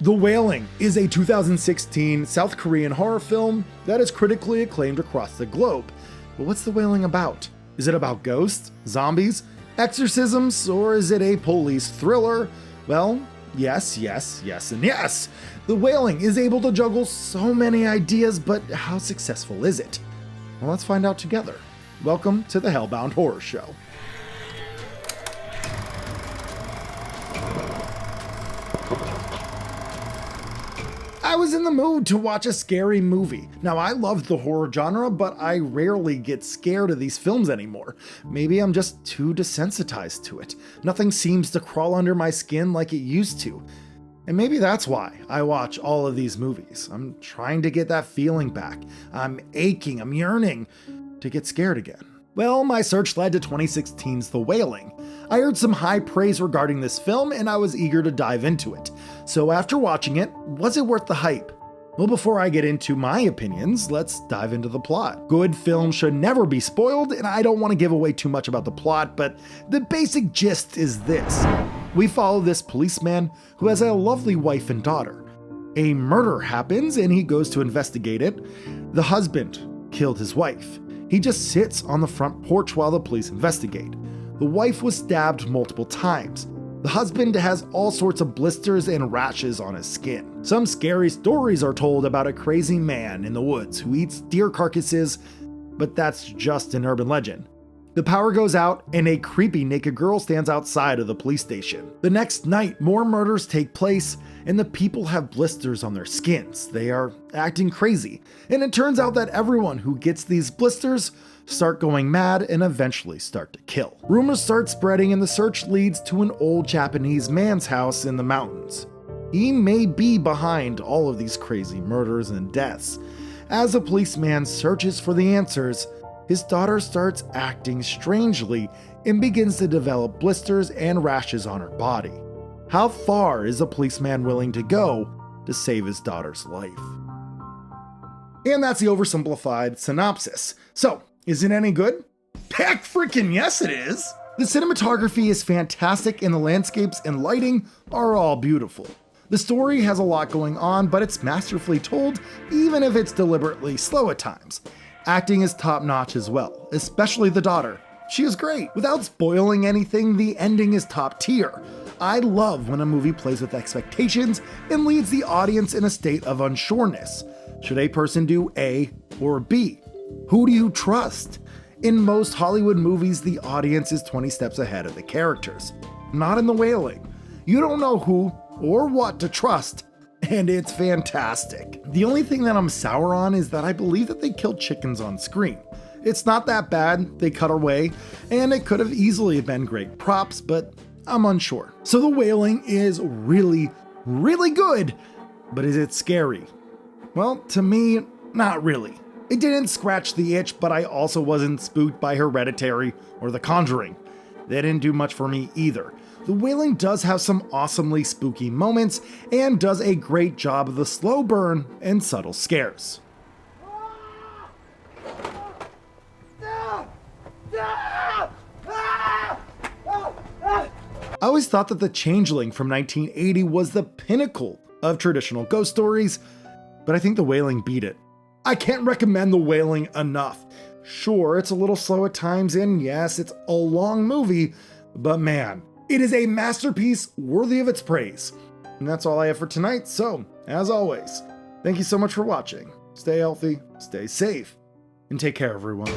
The Wailing is a 2016 South Korean horror film that is critically acclaimed across the globe. But what's The Wailing about? Is it about ghosts, zombies, exorcisms, or is it a police thriller? Well, yes, and yes. The Wailing is able to juggle so many ideas, but how successful is it? Well, let's find out together. Welcome to the HellBound Horror Show. I was in the mood to watch a scary movie. Now, I love the horror genre, but I rarely get scared of these films anymore. Maybe I'm just too desensitized to it. Nothing seems to crawl under my skin like it used to. And maybe that's why I watch all of these movies. I'm trying to get that feeling back. I'm aching, I'm yearning to get scared again. Well, my search led to 2016's The Wailing. I heard some high praise regarding this film and I was eager to dive into it. So after watching it, was it worth the hype? Well, before I get into my opinions, let's dive into the plot. Good films should never be spoiled, and I don't want to give away too much about the plot, but the basic gist is this. We follow this policeman who has a lovely wife and daughter. A murder happens and he goes to investigate it. The husband killed his wife. He just sits on the front porch while the police investigate. The wife was stabbed multiple times. The husband has all sorts of blisters and rashes on his skin. Some scary stories are told about a crazy man in the woods who eats deer carcasses, but that's just an urban legend. The power goes out and a creepy naked girl stands outside of the police station. The next night, more murders take place and the people have blisters on their skins. They are acting crazy. And it turns out that everyone who gets these blisters start going mad and eventually start to kill. Rumors start spreading and the search leads to an old Japanese man's house in the mountains. He may be behind all of these crazy murders and deaths. As a policeman searches for the answers, his daughter starts acting strangely and begins to develop blisters and rashes on her body. How far is a policeman willing to go to save his daughter's life? And that's the oversimplified synopsis. So, is it any good? Heck freaking yes it is! The cinematography is fantastic and the landscapes and lighting are all beautiful. The story has a lot going on, but it's masterfully told, even if it's deliberately slow at times. Acting is top-notch as well, especially the daughter. She is great. Without spoiling anything, the ending is top tier. I love when a movie plays with expectations and leaves the audience in a state of unsureness. Should a person do A or B? Who do you trust? In most Hollywood movies, the audience is 20 steps ahead of the characters. Not in The Wailing. You don't know who or what to trust, and it's fantastic. The only thing that I'm sour on is that I believe that they killed chickens on screen. It's not that bad, they cut away, and it could have easily been great props, but I'm unsure. So The Wailing is really, really good, but is it scary? Well, to me, not really. It didn't scratch the itch, but I also wasn't spooked by Hereditary or The Conjuring. They didn't do much for me either. The Wailing does have some awesomely spooky moments and does a great job of the slow burn and subtle scares. I always thought that The Changeling from 1980 was the pinnacle of traditional ghost stories, but I think The Wailing beat it. I can't recommend The Wailing enough. Sure, it's a little slow at times, and yes, it's a long movie, but man, it is a masterpiece worthy of its praise. And that's all I have for tonight, so, as always, thank you so much for watching. Stay healthy, stay safe, and take care, everyone.